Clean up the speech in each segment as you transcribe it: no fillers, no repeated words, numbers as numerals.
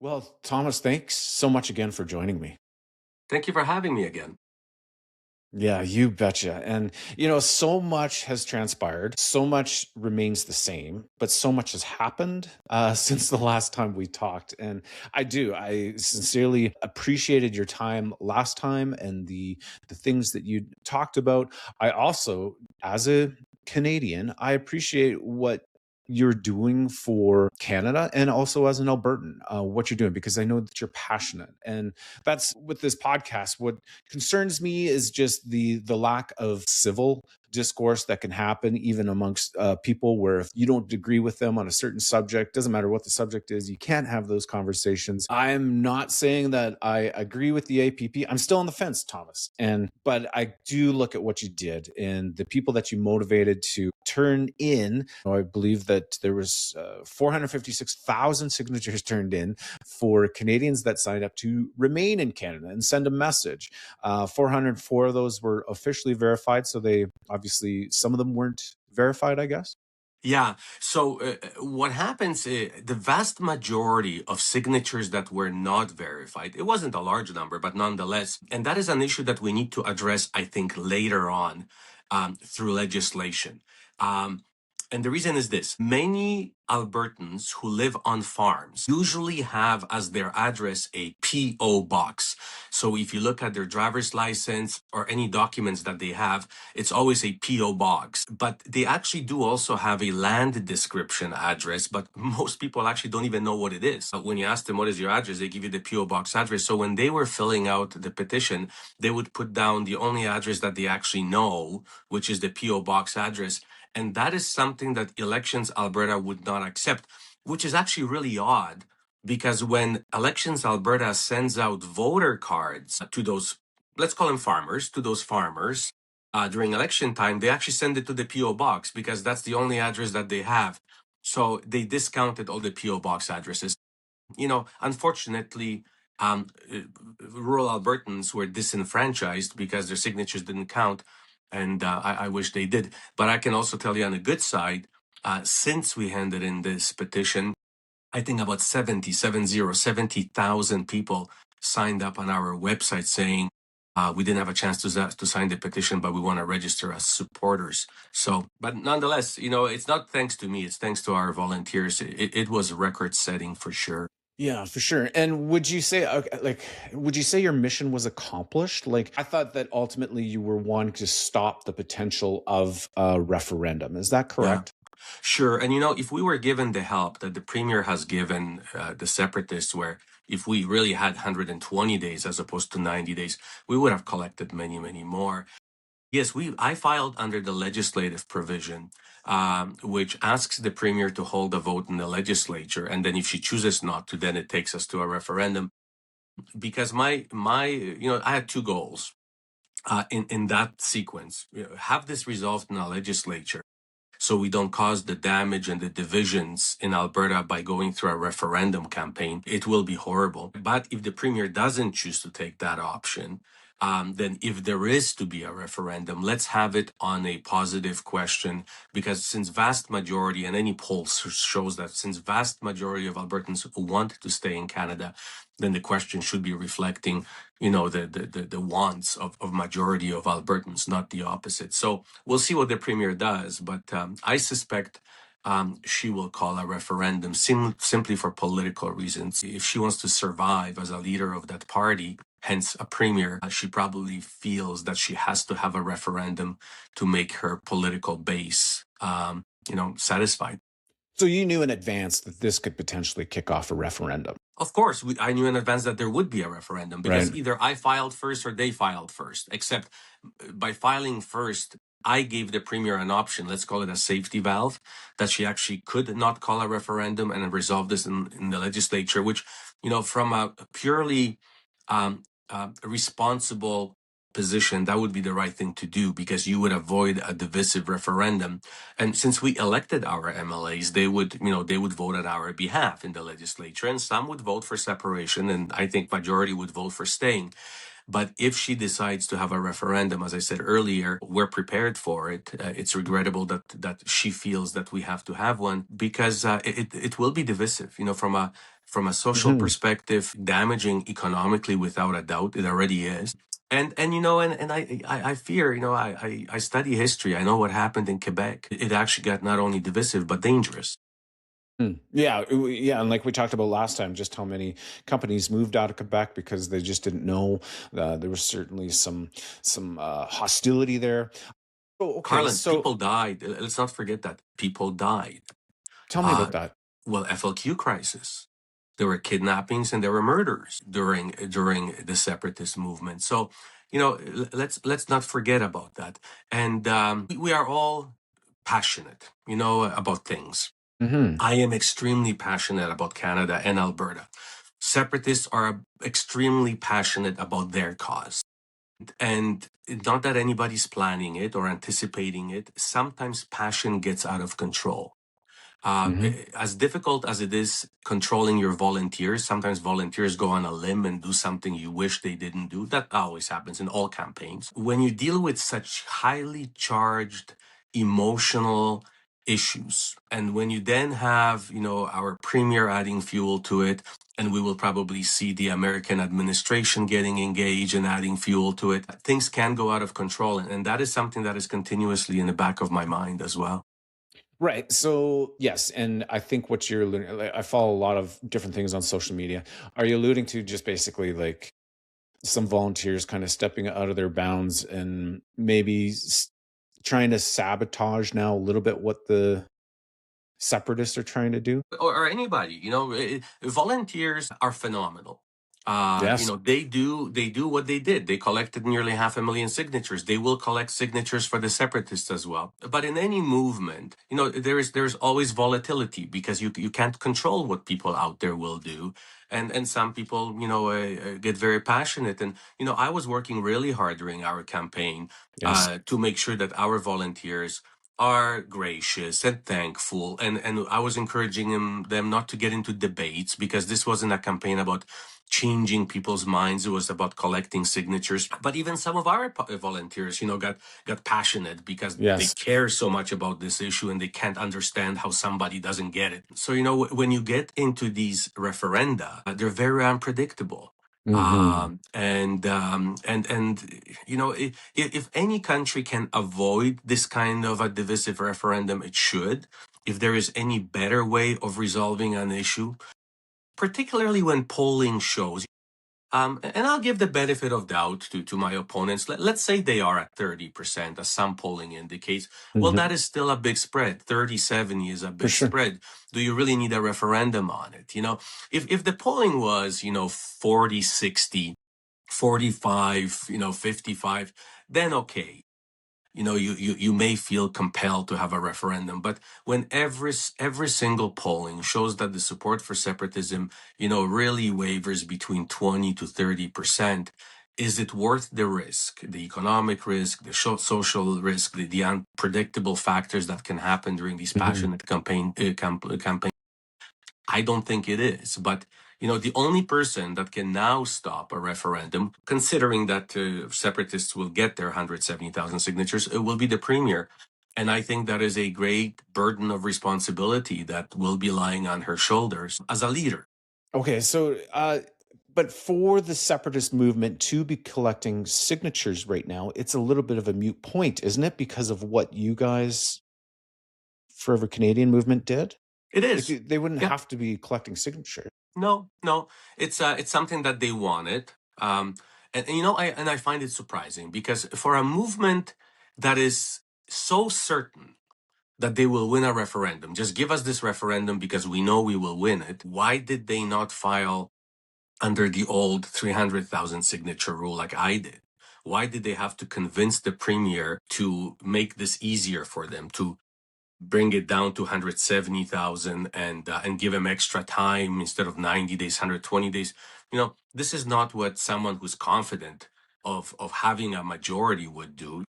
Well, Thomas, thanks so much again for joining me. Thank you for having me again. Yeah, you betcha. And so much has transpired, so much remains the same, but so much has happened since the last time we talked. And I sincerely appreciated your time last time and the things that you talked about. I also, as a Canadian, I appreciate what you're doing for Canada and also as an Albertan, what you're doing, because I know that you're passionate. And that's with this podcast. What concerns me is just the lack of civil discourse that can happen even amongst people where if you don't agree with them on a certain subject, doesn't matter what the subject is, you can't have those conversations. I'm not saying that I agree with the APP. I'm still on the fence, Thomas. But I do look at what you did and the people that you motivated to turn in. I believe that there was 456,000 signatures turned in for Canadians that signed up to remain in Canada and send a message. 404 of those were officially verified. So some of them weren't verified, I guess. Yeah. So what happens, the vast majority of signatures that were not verified, it wasn't a large number, but nonetheless, and that is an issue that we need to address, I think, later on through legislation. And the reason is this: many Albertans who live on farms usually have as their address a P.O. box. So if you look at their driver's license or any documents that they have, it's always a P.O. box. But they actually do also have a land description address, but most people actually don't even know what it is. So when you ask them what is your address, they give you the P.O. box address. So when they were filling out the petition, they would put down the only address that they actually know, which is the P.O. box address. And that is something that Elections Alberta would not accept, which is actually really odd, because when Elections Alberta sends out voter cards to those, let's call them farmers, to those farmers during election time, they actually send it to the P.O. box because that's the only address that they have. So they discounted all the P.O. box addresses. Unfortunately, rural Albertans were disenfranchised because their signatures didn't count. And I wish they did. But I can also tell you on the good side, since we handed in this petition, I think about 70,000 people signed up on our website saying, we didn't have a chance to sign the petition, but we want to register as supporters. So, but nonetheless, it's not thanks to me, it's thanks to our volunteers. It was record setting for sure. Yeah, for sure. And would you say, your mission was accomplished? Like, I thought that ultimately you were wanting to stop the potential of a referendum. Is that correct? Yeah. Sure. And if we were given the help that the Premier has given the Separatists, where if we really had 120 days as opposed to 90 days, we would have collected many, many more. Yes, I filed under the legislative provision, which asks the Premier to hold a vote in the legislature, and then if she chooses not to, then it takes us to a referendum. Because I had two goals in that sequence: have this resolved in our legislature, so we don't cause the damage and the divisions in Alberta by going through a referendum campaign. It will be horrible. But if the Premier doesn't choose to take that option, then if there is to be a referendum, let's have it on a positive question, because since vast majority, and any poll shows that since vast majority of Albertans want to stay in Canada, then the question should be reflecting, the wants of majority of Albertans, not the opposite. So we'll see what the Premier does, but I suspect she will call a referendum simply for political reasons. If she wants to survive as a leader of that party, hence a Premier, she probably feels that she has to have a referendum to make her political base, satisfied. So you knew in advance that this could potentially kick off a referendum? Of course, I knew in advance that there would be a referendum, because either I filed first or they filed first, except by filing first, I gave the Premier an option, let's call it a safety valve, that she actually could not call a referendum and resolve this in the legislature, which, from a purely responsible position, that would be the right thing to do, because you would avoid a divisive referendum. And since we elected our MLAs, they would vote on our behalf in the legislature, and some would vote for separation, and I think majority would vote for staying. But if she decides to have a referendum, as I said earlier, we're prepared for it. It's regrettable that she feels that we have to have one, because it will be divisive, from a social Hmm. perspective, damaging economically without a doubt. It already is. And I fear, I study history. I know what happened in Quebec. It actually got not only divisive but dangerous. Yeah, yeah, and like we talked about last time, just how many companies moved out of Quebec because they just didn't know. There was certainly some hostility there. Oh, okay. Carlin, So people died. Let's not forget that people died. tell me Uh, about that. well, FLQ crisis. There were kidnappings and there were murders during the separatist movement. So, let's not forget about that. And we are all passionate, about things. Hmm. I am extremely passionate about Canada and Alberta. Separatists are extremely passionate about their cause. And not that anybody's planning it or anticipating it, sometimes passion gets out of control. Hmm. As difficult as it is controlling your volunteers, sometimes volunteers go on a limb and do something you wish they didn't do. That always happens in all campaigns. When you deal with such highly charged emotional issues, and when you then have, our premier adding fuel to it, and we will probably see the American administration getting engaged and adding fuel to it, things can go out of control. And that is something that is continuously in the back of my mind as well. Right. So yes, and I think what you're alluding, like, I follow a lot of different things on social media. Are you alluding to just basically like some volunteers kind of stepping out of their bounds and maybe trying to sabotage now a little bit what the separatists are trying to do? Or anybody, volunteers are phenomenal. Yes. They do what they did. They collected nearly 500,000 signatures. They will collect signatures for the separatists as well. But in any movement, there's always volatility, because you can't control what people out there will do. And some people, get very passionate. And, I was working really hard during our campaign Yes. to make sure that our volunteers are gracious and thankful, and I was encouraging them not to get into debates, because this wasn't a campaign about changing people's minds. It was about collecting signatures. But even some of our volunteers, got passionate because they Yes. care so much about this issue, and they can't understand how somebody doesn't get it. So, when you get into these referenda, they're very unpredictable. Hmm. If any country can avoid this kind of a divisive referendum, it should. If there is any better way of resolving an issue, particularly when polling shows, and I'll give the benefit of doubt to my opponents. Let's say they are at 30%, as some polling indicates. Well, Hmm. that is still a big spread. 30-70 is a For big sure. spread. Do you really need a referendum on it? If the polling was, 40-60, 45, 55, then okay. You may feel compelled to have a referendum. But when every single polling shows that the support for separatism, really wavers between 20 to 30%, is it worth the risk, the economic risk, the social risk, the unpredictable factors that can happen during these Hmm. passionate campaigns? I don't think it is. But, the only person that can now stop a referendum, considering that separatists will get their 170,000 signatures, it will be the premier. And I think that is a great burden of responsibility that will be lying on her shoulders as a leader. Okay, so but for the separatist movement to be collecting signatures right now, it's a little bit of a moot point, isn't it? Because of what you guys, Forever Canadian movement, did. It Like is. they wouldn't Yeah. have to be collecting signatures. No, no. It's something that they wanted. I find it surprising, because for a movement that is so certain that they will win a referendum, just give us this referendum because we know we will win it. Why did they not file under the old 300,000 signature rule like I did? Why did they have to convince the premier to make this easier for them, to bring it down to 170,000 and give him extra time instead of 90 days, 120 days? This is not what someone who's confident of having a majority would do.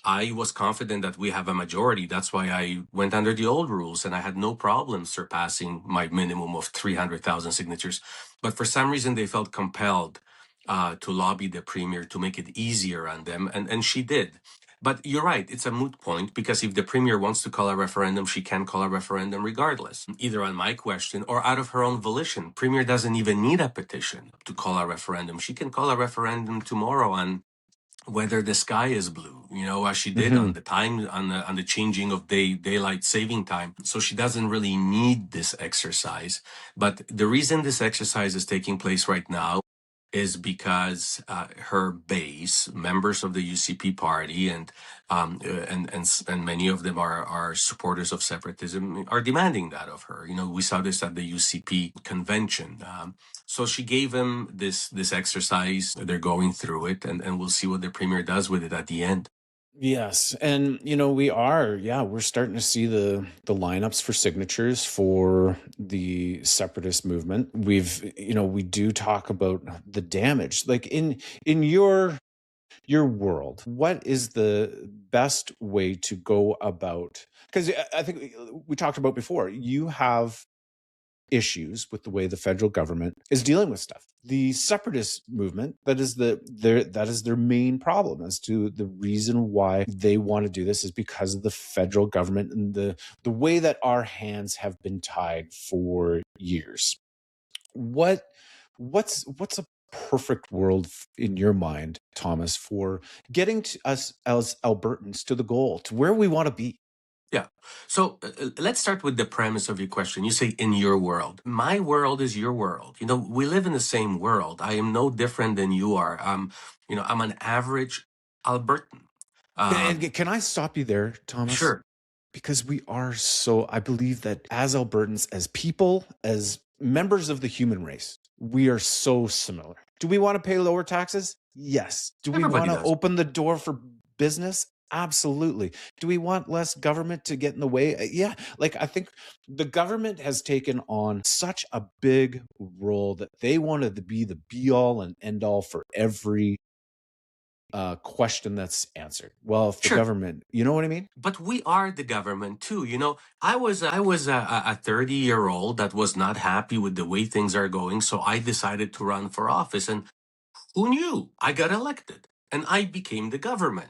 I was confident that we have a majority. That's why I went under the old rules, and I had no problem surpassing my minimum of 300,000 signatures. But for some reason, they felt compelled to lobby the premier to make it easier on them, and she did. But you're right, it's a moot point, because if the premier wants to call a referendum, she can call a referendum regardless, either on my question or out of her own volition. Premier doesn't even need a petition to call a referendum. She can call a referendum tomorrow on whether the sky is blue, as she did on the time, on the changing of daylight saving time. So she doesn't really need this exercise. But the reason this exercise is taking place right now is because her base, members of the UCP party, and many of them are supporters of separatism, are demanding that of her. We saw this at the UCP convention. So she gave him this exercise. They're going through it, and we'll see what the premier does with it at the end. Yes. And, we're starting to see the lineups for signatures for the separatist movement. We do talk about the damage. Like in your world, what is the best way to go about? Because I think we talked about before, you have issues with the way the federal government is dealing with stuff. The separatist movement, that is their main problem as to the reason why they want to do this is because of the federal government and the way that our hands have been tied for years. What's a perfect world in your mind, Thomas, for getting to us as Albertans to the goal, to where we want to be? Yeah. So let's start with the premise of your question. You say in your world. My world is your world. We live in the same world. I am no different than you are. I'm an average Albertan. And can I stop you there, Thomas? Sure. Because I believe that as Albertans, as people, as members of the human race, we are so similar. Do we want to pay lower taxes? Yes. Do we want to open the door for business? Absolutely. Do we want less government to get in the way? Yeah. Like, I think the government has taken on such a big role that they wanted to be the be all and end all for every question that's answered. Well, if the government, you know what I mean? But we are the government too. I was a 30-year-old that was not happy with the way things are going, so I decided to run for office. And who knew? I got elected, and I became the government.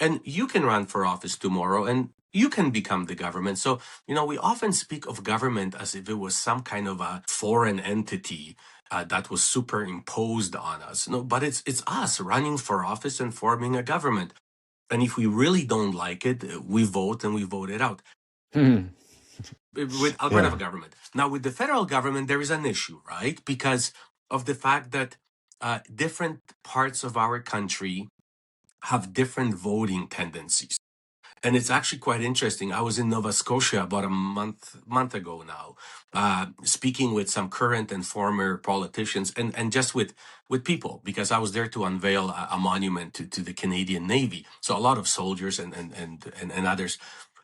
And you can run for office tomorrow, and you can become the government. So, we often speak of government as if it was some kind of a foreign entity that was superimposed on us. No, but it's us running for office and forming a government. And if we really don't like it, we vote and we vote it out. With Alberta government. Now, with the federal government, there is an issue, right? Because of the fact that different parts of our country have different voting tendencies. And it's actually quite interesting. I was in Nova Scotia about a month ago now, speaking with some current and former politicians and just with people, because I was there to unveil a monument to the Canadian Navy. So a lot of soldiers and others.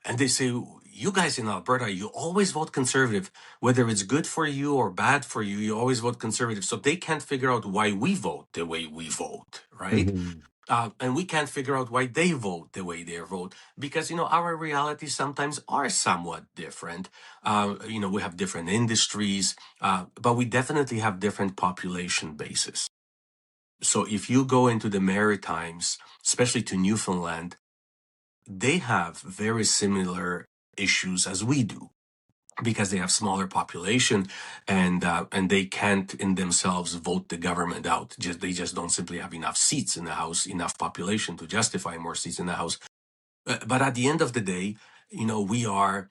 And they say, you guys in Alberta, you always vote conservative. Whether it's good for you or bad for you, you always vote conservative. So they can't figure out why we vote the way we vote, right? And we can't figure out why they vote the way they vote, because, our realities sometimes are somewhat different. We have different industries, but we definitely have different population bases. So if you go into the Maritimes, especially to Newfoundland, they have very similar issues as we do, because they have smaller population and they can't in themselves vote the government out. They just don't simply have enough seats in the House, enough population to justify more seats in the House. But at the end of the day, we all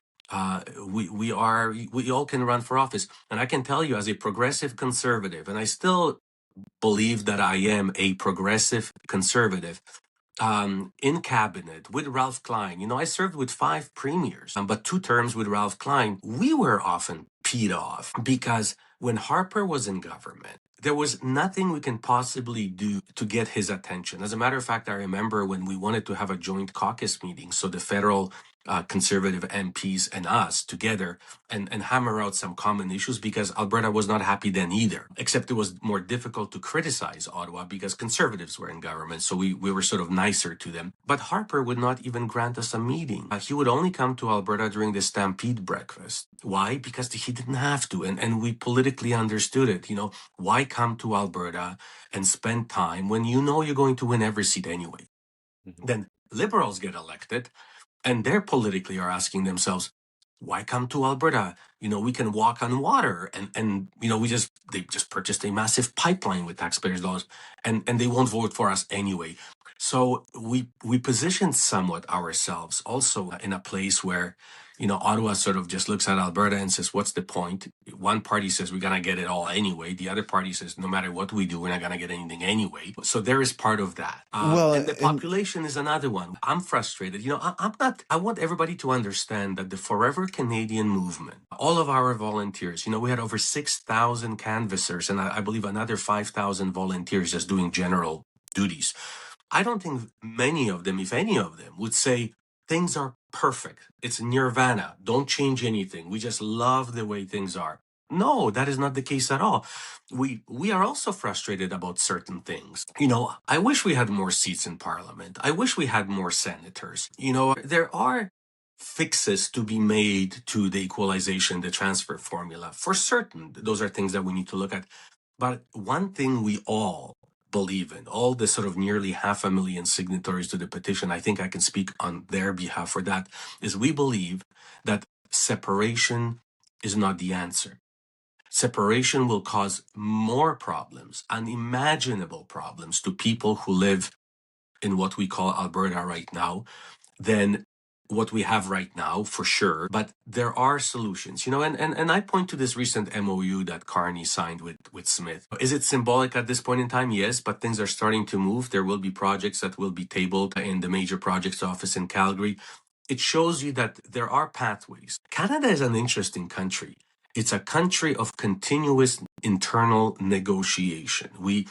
can run for office. And I can tell you, as a progressive conservative, and I still believe that I am a progressive conservative, in cabinet with Ralph Klein. I served with 5 premiers, but 2 terms with Ralph Klein. We were often peed off because when Harper was in government, there was nothing we can possibly do to get his attention. As a matter of fact, I remember when we wanted to have a joint caucus meeting, so the federal conservative MPs and us together and hammer out some common issues, because Alberta was not happy then either, except it was more difficult to criticize Ottawa because conservatives were in government, so we were sort of nicer to them. But Harper would not even grant us a meeting. He would only come to Alberta during the Stampede breakfast. Why? Because he didn't have to, and we politically understood it. Why come to Alberta and spend time when you know you're going to win every seat anyway? Then Liberals get elected, and they're politically are asking themselves, why come to Alberta? We can walk on water, and they just purchased a massive pipeline with taxpayers' dollars, and they won't vote for us anyway. So we positioned somewhat ourselves also in a place where, Ottawa sort of just looks at Alberta and says, what's the point? One party says we're going to get it all anyway. The other party says, no matter what we do, we're not going to get anything anyway. So there is part of that. And the population is another one. I'm frustrated. I want everybody to understand that the Forever Canadian movement, all of our volunteers, we had over 6,000 canvassers and I believe another 5,000 volunteers just doing general duties. I don't think many of them, if any of them, would say things are perfect. It's nirvana. Don't change anything. We just love the way things are. No, that is not the case at all. We are also frustrated about certain things. I wish we had more seats in Parliament. I wish we had more senators. There are fixes to be made to the equalization, the transfer formula. For certain, those are things that we need to look at. But one thing we all believe in, all the sort of nearly 500,000 signatories to the petition, I think I can speak on their behalf for that, is we believe that separation is not the answer. Separation will cause more problems, unimaginable problems to people who live in what we call Alberta right now than what we have right now, for sure. But there are solutions, and I point to this recent MOU that Carney signed with Smith. Is it symbolic at this point in time? Yes, but things are starting to move. There will be projects that will be tabled in the major projects office in Calgary. It shows you that there are pathways. Canada is an interesting country. It's a country of continuous internal negotiation. We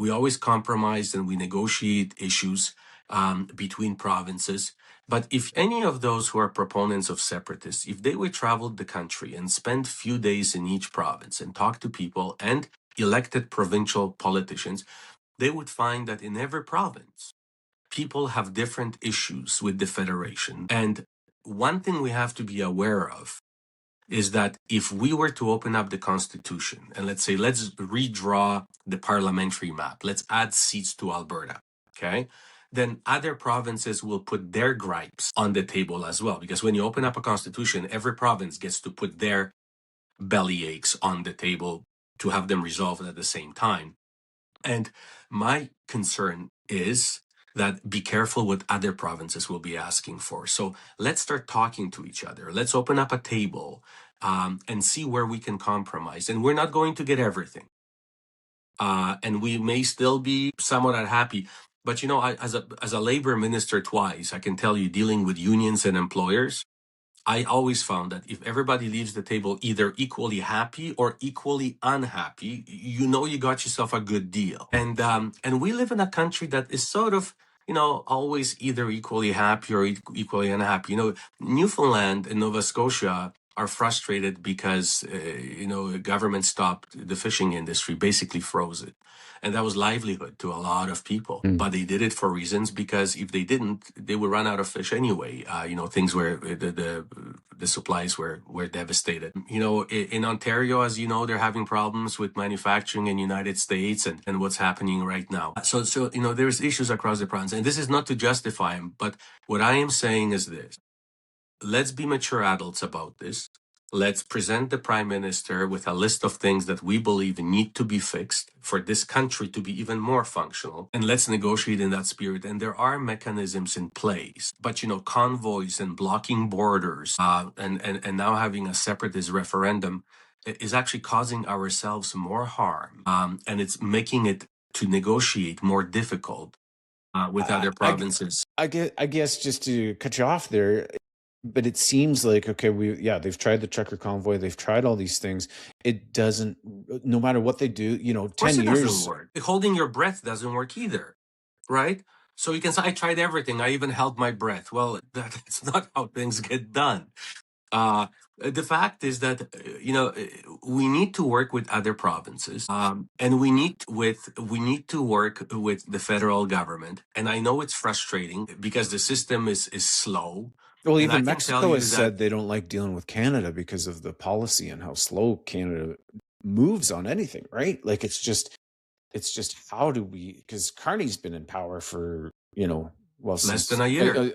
always compromise and we negotiate issues between provinces. But if any of those who are proponents of separatists, if they would travel the country and spend few days in each province and talk to people and elected provincial politicians, they would find that in every province, people have different issues with the federation. And one thing we have to be aware of is that if we were to open up the Constitution and let's redraw the parliamentary map, let's add seats to Alberta, okay? Then other provinces will put their gripes on the table as well. Because when you open up a constitution, every province gets to put their belly aches on the table to have them resolved at the same time. And my concern is that be careful what other provinces will be asking for. So let's start talking to each other. Let's open up a table and see where we can compromise. And we're not going to get everything. And we may still be somewhat unhappy. But as a labor minister twice, I can tell you, dealing with unions and employers, I always found that if everybody leaves the table either equally happy or equally unhappy, you got yourself a good deal. And we live in a country that is sort of, always either equally happy or equally unhappy. Newfoundland and Nova Scotia are frustrated because, government stopped the fishing industry, basically froze it. And that was livelihood to a lot of people. But they did it for reasons because if they didn't, they would run out of fish anyway. Things where the supplies were devastated. In Ontario, as you know, they're having problems with manufacturing in the United States and what's happening right now. So there's issues across the province. And this is not to justify them, but what I am saying is this. Let's be mature adults about this. Let's present the Prime Minister with a list of things that we believe need to be fixed for this country to be even more functional. And let's negotiate in that spirit. And there are mechanisms in place. But, convoys and blocking borders and now having a separatist referendum is actually causing ourselves more harm. And it's making it to negotiate more difficult with other provinces. I guess just to cut you off there, but it seems like, okay, they've tried the trucker convoy, they've tried all these things. It doesn't, no matter what they do, 10 years. Doesn't work. Holding your breath doesn't work either, right? So you can say, I tried everything. I even held my breath. Well, that's not how things get done. The fact is that we need to work with other provinces, and we need to work with the federal government. And I know it's frustrating because the system is slow. Well, And I even can tell Mexico you has that said they don't like dealing with Canada because of the policy and how slow Canada moves on anything, right? Like it's just how do we, because Carney's been in power for, well, less than since a year.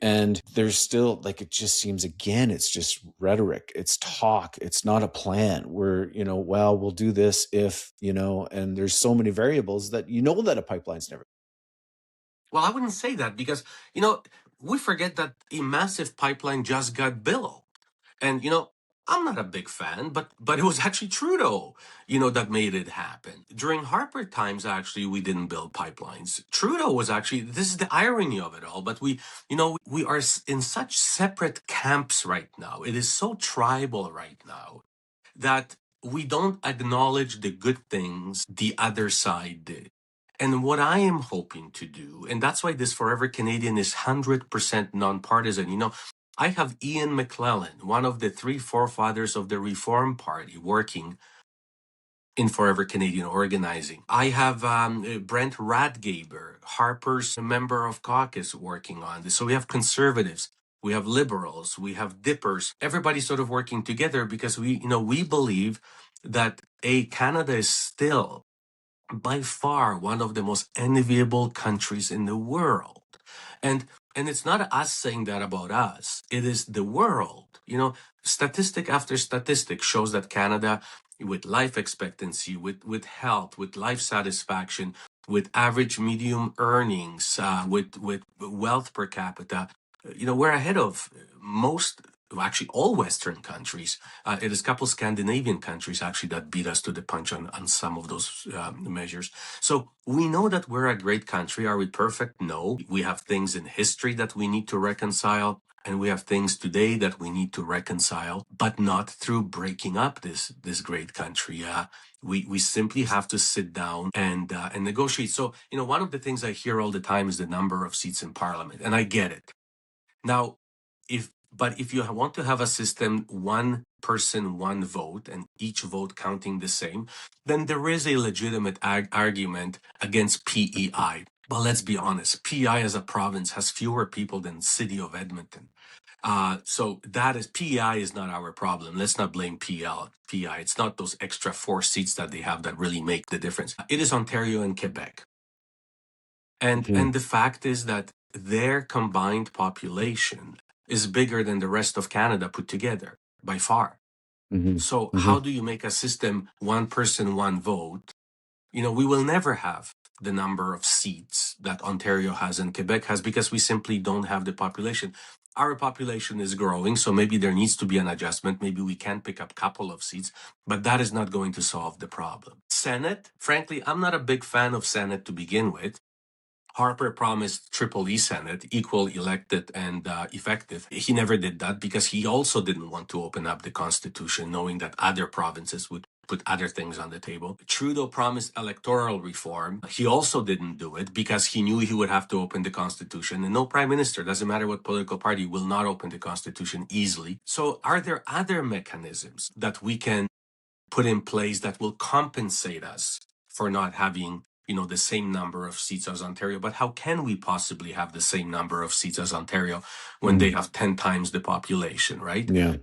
and there's still, like, it just seems, again, it's just rhetoric, it's talk, it's not a plan. We're, well, we'll do this if, and there's so many variables that that a pipeline's never. Well, I wouldn't say that because, we forget that a massive pipeline just got built. And, I'm not a big fan, but it was actually Trudeau, that made it happen. During Harper times, actually, we didn't build pipelines. Trudeau was actually, this is the irony of it all, but we are in such separate camps right now. It is so tribal right now that we don't acknowledge the good things the other side did. And what I am hoping to do, and that's why this Forever Canadian is 100% nonpartisan. I have Ian McClellan, one of the three forefathers of the Reform Party, working in Forever Canadian organizing. I have Brent Radgaber, Harper's member of caucus, working on this. So we have conservatives, we have liberals, we have dippers, everybody sort of working together because we believe that Canada is still by far one of the most enviable countries in the world. And it's not us saying that about us. It is the world. Statistic after statistic shows that Canada, with life expectancy, with health, with life satisfaction, with average medium earnings, with wealth per capita, we're ahead of most, actually all Western countries. It is a couple Scandinavian countries actually that beat us to the punch on some of those measures. So we know that we're a great country. Are we perfect? No. We have things in history that we need to reconcile, and we have things today that we need to reconcile, but not through breaking up this great country. We simply have to sit down and negotiate. So one of the things I hear all the time is the number of seats in Parliament, and I get it. Now, if you want to have a system, one person, one vote, and each vote counting the same, then there is a legitimate argument against PEI. But let's be honest, PEI as a province has fewer people than the city of Edmonton. So PEI is not our problem. Let's not blame PEI. It's not those extra 4 seats that they have that really make the difference. It is Ontario and Quebec. And the fact is that their combined population is bigger than the rest of Canada put together by far. So how do you make a system, one person, one vote? We will never have the number of seats that Ontario has and Quebec has because we simply don't have the population. Our population is growing, so maybe there needs to be an adjustment. Maybe we can pick up a couple of seats, but that is not going to solve the problem. Senate, frankly, I'm not a big fan of Senate to begin with. Harper promised Triple E Senate, equal elected and effective. He never did that because he also didn't want to open up the Constitution, knowing that other provinces would put other things on the table. Trudeau promised electoral reform. He also didn't do it because he knew he would have to open the Constitution. And no prime minister, doesn't matter what political party, will not open the Constitution easily. So are there other mechanisms that we can put in place that will compensate us for not having the same number of seats as Ontario? But how can we possibly have the same number of seats as Ontario when they have 10 times the population, right? Yeah.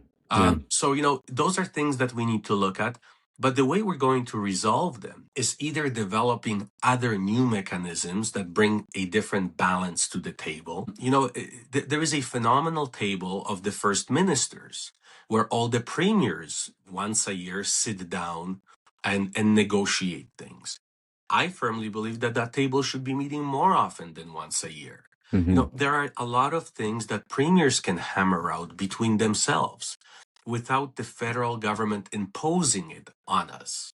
So, those are things that we need to look at. But the way we're going to resolve them is either developing other new mechanisms that bring a different balance to the table. There is a phenomenal table of the first ministers where all the premiers once a year sit down and negotiate things. I firmly believe that table should be meeting more often than once a year. There are a lot of things that premiers can hammer out between themselves without the federal government imposing it on us.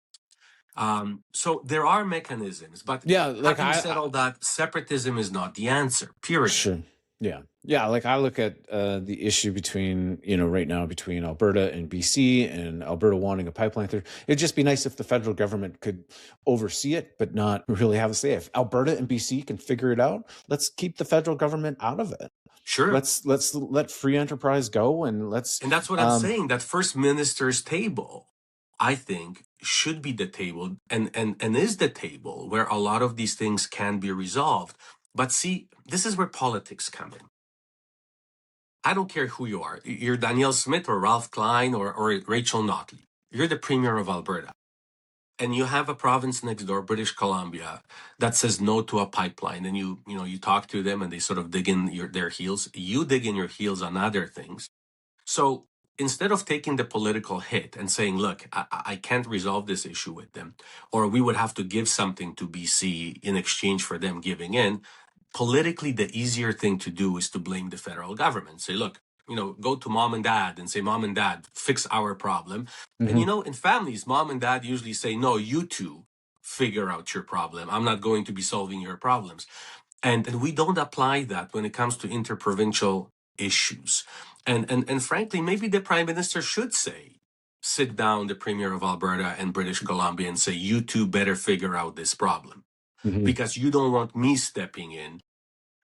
So there are mechanisms, but Yeah, like having said all that, separatism is not the answer, period. Sure. Yeah. Like I look at the issue between, right now between Alberta and BC, and Alberta wanting a pipeline there. It'd just be nice if the federal government could oversee it, but not really have a say. If Alberta and BC can figure it out, let's keep the federal government out of it. Sure. Let's let free enterprise go, and And that's what I'm saying. That First Minister's table, I think, should be the table and is the table where a lot of these things can be resolved. But see, this is where politics come in. I don't care who you are. You're Danielle Smith or Ralph Klein or Rachel Notley. You're the premier of Alberta. And you have a province next door, British Columbia, that says no to a pipeline. And you talk to them and they sort of dig in their heels. You dig in your heels on other things. So instead of taking the political hit and saying, look, I can't resolve this issue with them, or we would have to give something to BC in exchange for them giving in, politically, the easier thing to do is to blame the federal government. Say, look, go to mom and dad and say, mom and dad, fix our problem. And, in families, mom and dad usually say, no, you two figure out your problem. I'm not going to be solving your problems. And we don't apply that when it comes to interprovincial issues. And frankly, maybe the prime minister should say, sit down, the premier of Alberta and British Columbia, and say, you two better figure out this problem. Because you don't want me stepping in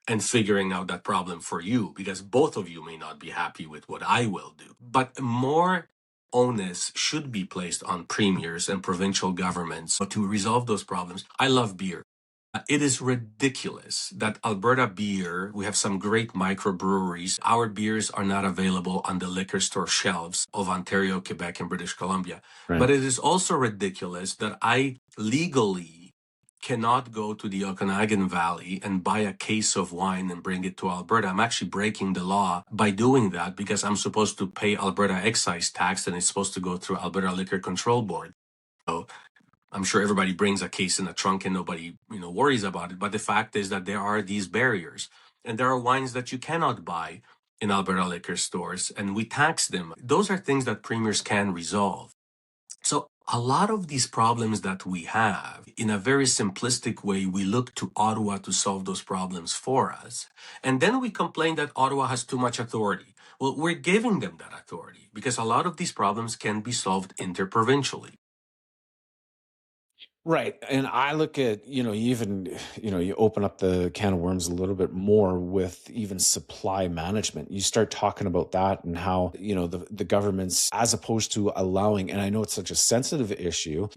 and figuring out that problem for you, because both of you may not be happy with what I will do. But more onus should be placed on premiers and provincial governments to resolve those problems. I love beer. It is ridiculous that Alberta beer, we have some great microbreweries. Our beers are not available on the liquor store shelves of Ontario, Quebec, and British Columbia. Right. But it is also ridiculous that I legally cannot go to the Okanagan Valley and buy a case of wine and bring it to Alberta. I'm actually breaking the law by doing that because I'm supposed to pay Alberta excise tax and it's supposed to go through Alberta Liquor Control Board. So I'm sure everybody brings a case in a trunk and nobody, worries about it. But the fact is that there are these barriers, and there are wines that you cannot buy in Alberta liquor stores, and we tax them. Those are things that premiers can resolve. So a lot of these problems that we have, in a very simplistic way, we look to Ottawa to solve those problems for us. And then we complain that Ottawa has too much authority. Well, we're giving them that authority because a lot of these problems can be solved interprovincially. Right. And I look at, you even, you open up the can of worms a little bit more with even supply management. You start talking about that and how, the government's, as opposed to allowing, and I know it's such a sensitive issue,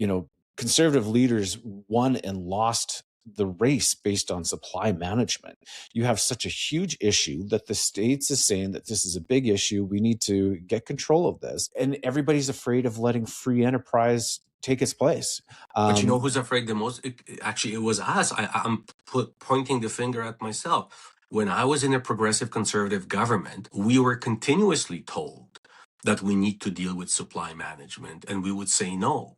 conservative leaders won and lost the race based on supply management. You have such a huge issue that the states is saying that this is a big issue. We need to get control of this. And everybody's afraid of letting free enterprise take its place. But you know who's afraid the most? It was us. I'm pointing the finger at myself. When I was in a progressive conservative government, we were continuously told that we need to deal with supply management, and we would say no.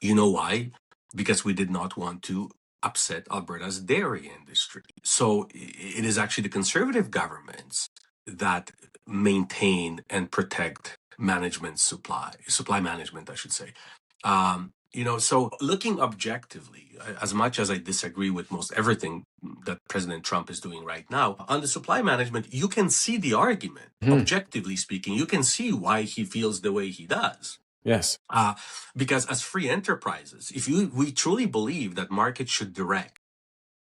You know why? Because we did not want to upset Alberta's dairy industry. So it is actually the conservative governments that maintain and protect supply management, I should say. So looking objectively, as much as I disagree with most everything that President Trump is doing right now, on the supply management, you can see the argument. Objectively speaking, you can see why he feels the way he does. Yes. Because as free enterprises, we truly believe that markets should direct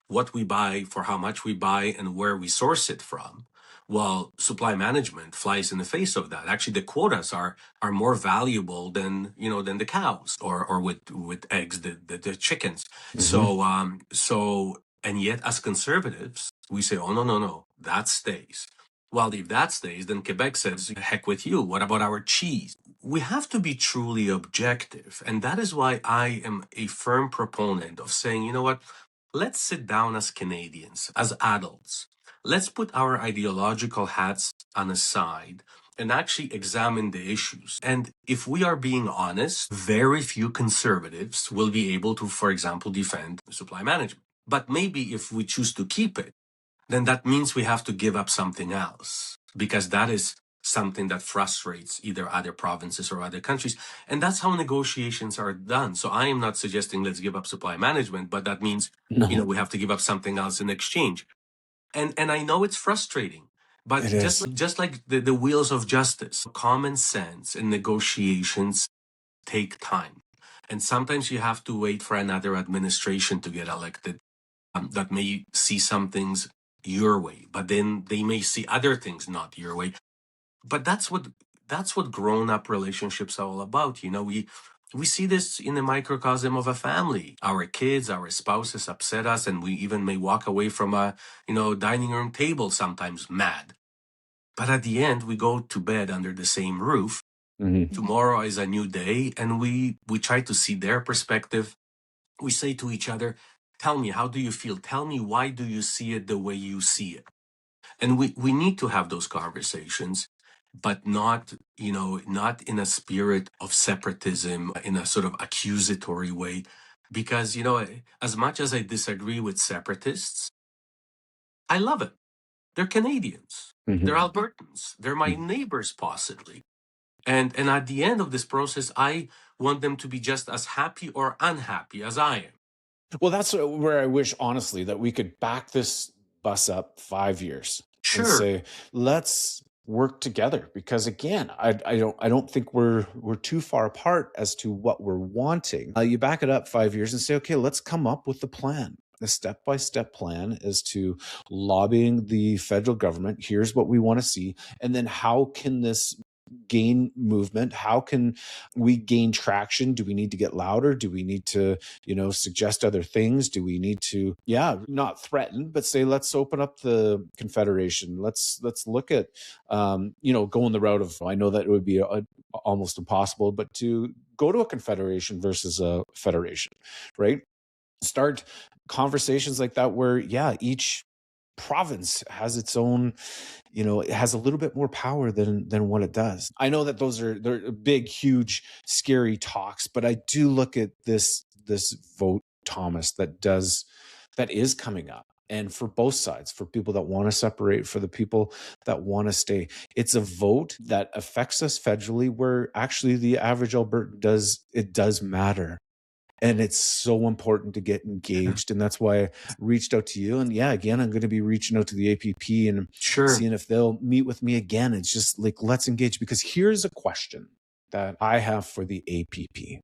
what we buy, for how much we buy, and where we source it from, well, supply management flies in the face of that. Actually, the quotas are more valuable than the cows, or with eggs, the chickens. And yet as conservatives, we say, oh no, that stays. Well, if that stays, then Quebec says, heck with you. What about our cheese? We have to be truly objective. And that is why I am a firm proponent of saying, you know what? Let's sit down as Canadians, as adults. Let's put our ideological hats on the side and actually examine the issues. And if we are being honest, very few conservatives will be able to, for example, defend supply management. But maybe if we choose to keep it, then that means we have to give up something else, because that is something that frustrates either other provinces or other countries. And that's how negotiations are done. So I am not suggesting let's give up supply management, but that means, we have to give up something else in exchange. And I know it's frustrating, but It is. just like the wheels of justice, common sense and negotiations take time. And sometimes you have to wait for another administration to get elected that may see some things your way, but then they may see other things not your way. But that's what grown-up relationships are all about. We see this in the microcosm of a family. Our kids, our spouses upset us, and we even may walk away from a dining room table sometimes mad. But at the end, we go to bed under the same roof. Mm-hmm. Tomorrow is a new day, and we try to see their perspective. We say to each other, "Tell me, how do you feel? Tell me, why do you see it the way you see it?" And we need to have those conversations, but not in a spirit of separatism, in a sort of accusatory way. Because, as much as I disagree with separatists, I love it. They're Canadians. Mm-hmm. They're Albertans. They're my neighbors, possibly. And at the end of this process, I want them to be just as happy or unhappy as I am. Well, that's where I wish, honestly, that we could back this bus up 5 years and Sure. say, let's work together. Because again, I don't think we're too far apart as to what we're wanting. You back it up 5 years and say, okay, let's come up with the plan. The step-by-step plan is to lobbying the federal government. Here's what we want to see. And then how can this gain movement? How can we gain traction? Do we need to get louder? Do we need to, suggest other things? Do we need to, not threaten, but say, let's open up the confederation. Let's look at, going the route of, I know that it would be almost impossible, but to go to a confederation versus a federation, right? Start conversations like that where, each province has its own, it has a little bit more power than what it does. I know that they're big, huge, scary talks, but I do look at this vote, Thomas, that is coming up. And for both sides, for people that want to separate, for the people that want to stay, it's a vote that affects us federally, where actually the average Albertan does matter. And it's so important to get engaged. And that's why I reached out to you. And again, I'm going to be reaching out to the APP and seeing if they'll meet with me again. It's just like, let's engage. Because here's a question that I have for the APP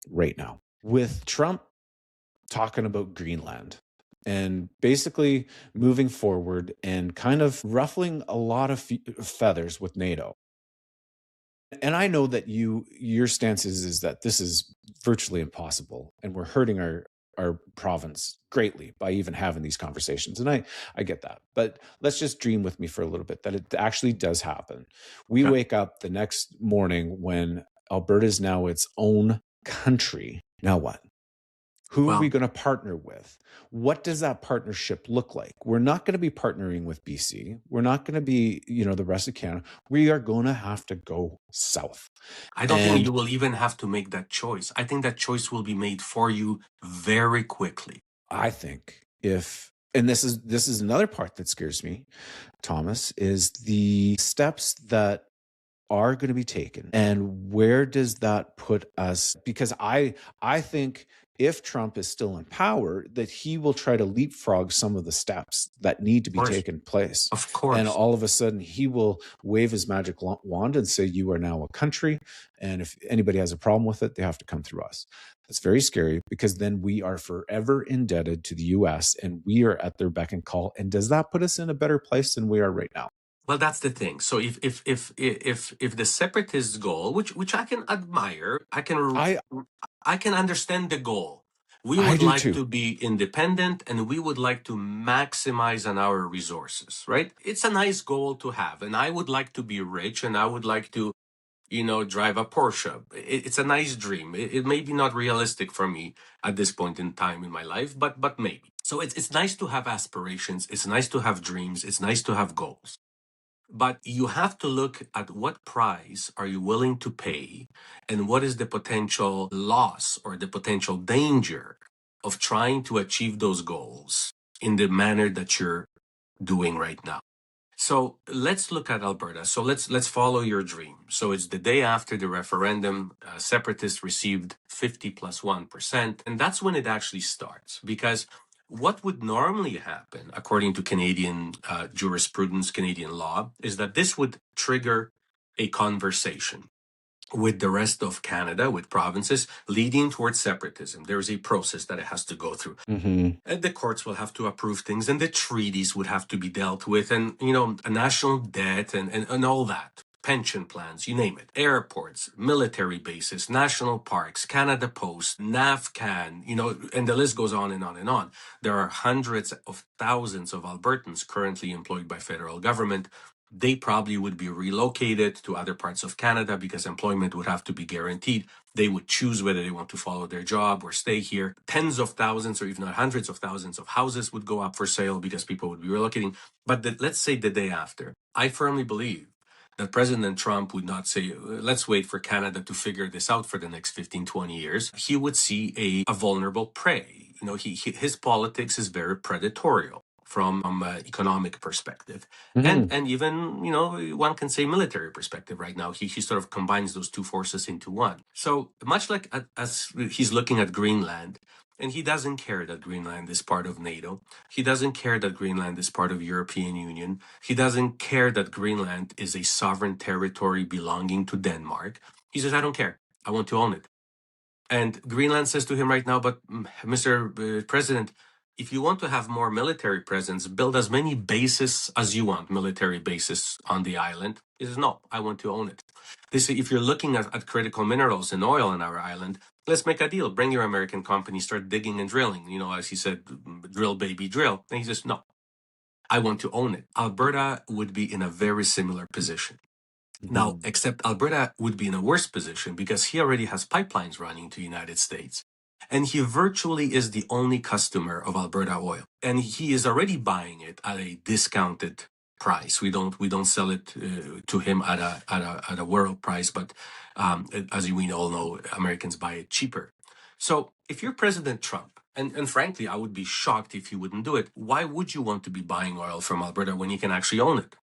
right now. With Trump talking about Greenland and basically moving forward and kind of ruffling a lot of feathers with NATO. And I know that your stance is that this is virtually impossible, and we're hurting our province greatly by even having these conversations. And I get that. But let's just dream with me for a little bit that it actually does happen. We wake up the next morning when Alberta is now its own country. Now what? Who are we going to partner with? What does that partnership look like? We're not going to be partnering with BC. We're not going to be, the rest of Canada. We are going to have to go south. I don't think you will even have to make that choice. I think that choice will be made for you very quickly. I think and this is another part that scares me, Thomas, is the steps that are going to be taken. And where does that put us? Because I think if Trump is still in power, that he will try to leapfrog some of the steps that need to be taken place. Of course. And all of a sudden, he will wave his magic wand and say, you are now a country. And if anybody has a problem with it, they have to come through us. That's very scary, because then we are forever indebted to the U.S. and we are at their beck and call. And does that put us in a better place than we are right now? Well, that's the thing. So if the separatist goal, which I can admire, I can understand the goal. We would like to be independent, and we would like to maximize on our resources, right? It's a nice goal to have, and I would like to be rich, and I would like to, drive a Porsche. It's a nice dream. It may be not realistic for me at this point in time in my life, but maybe. So it's nice to have aspirations. It's nice to have dreams. It's nice to have goals. But you have to look at what price are you willing to pay, and what is the potential loss or the potential danger of trying to achieve those goals in the manner that you're doing right now. So let's look at Alberta. So let's follow your dream. So it's the day after the referendum. Separatists received 50 plus 1%, and that's when it actually starts, because What would normally happen, according to Canadian jurisprudence, Canadian law, is that this would trigger a conversation with the rest of Canada, with provinces, leading towards separatism. There is a process that it has to go through. Mm-hmm. And the courts will have to approve things, and the treaties would have to be dealt with, and, a national debt and all that. Pension plans, you name it. Airports, military bases, national parks, Canada Post, NAFCAN, and the list goes on and on and on. There are hundreds of thousands of Albertans currently employed by federal government. They probably would be relocated to other parts of Canada because employment would have to be guaranteed. They would choose whether they want to follow their job or stay here. Tens of thousands or even hundreds of thousands of houses would go up for sale because people would be relocating. But let's say the day after, I firmly believe that President Trump would not say, let's wait for Canada to figure this out for the next 15, 20 years. He would see a vulnerable prey. His politics is very predatory from an economic perspective, Mm-hmm. and even, one can say military perspective right now. He sort of combines those two forces into one. So much like as he's looking at Greenland, and he doesn't care that Greenland is part of NATO. He doesn't care that Greenland is part of European Union. He doesn't care that Greenland is a sovereign territory belonging to Denmark. He says, I don't care. I want to own it. And Greenland says to him right now, but Mr. President, if you want to have more military presence, build as many bases as you want, military bases on the island. He says, no, I want to own it. They say, if you're looking at critical minerals and oil on our island, let's make a deal. Bring your American company, start digging and drilling. As he said, drill, baby, drill. And he says, no, I want to own it. Alberta would be in a very similar position. Now, except Alberta would be in a worse position because he already has pipelines running to the United States. And he virtually is the only customer of Alberta oil. And he is already buying it at a discounted price. We don't sell it to him at a world price, but as we all know, Americans buy it cheaper. So if you're President Trump, and frankly, I would be shocked if he wouldn't do it, why would you want to be buying oil from Alberta when you can actually own it?